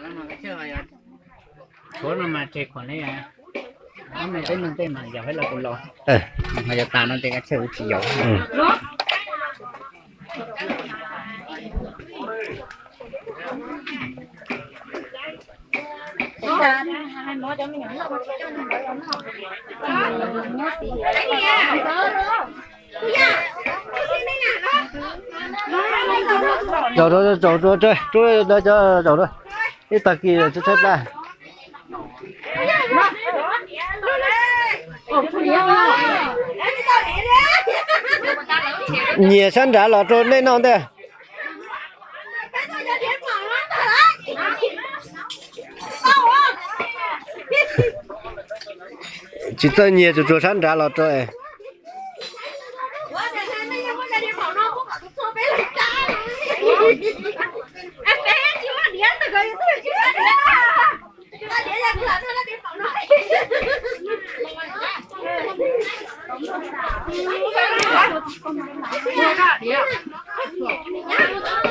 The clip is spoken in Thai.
แล้วมันก็เชื่ออะไรชวนมันมาเช็คคนนี้อ่ะมันเต้นมาอย่าให้เราคนรอมันจะตามนั่นเองก็เชื่อวิธีเดียว走着走着这那这走着，一打机就出来。你山楂老周那弄的。就这你就做山楂老周哎。Hãy subscribe cho kênh Ghiền Mì Gõ để không bỏ lỡ những video hấp dẫn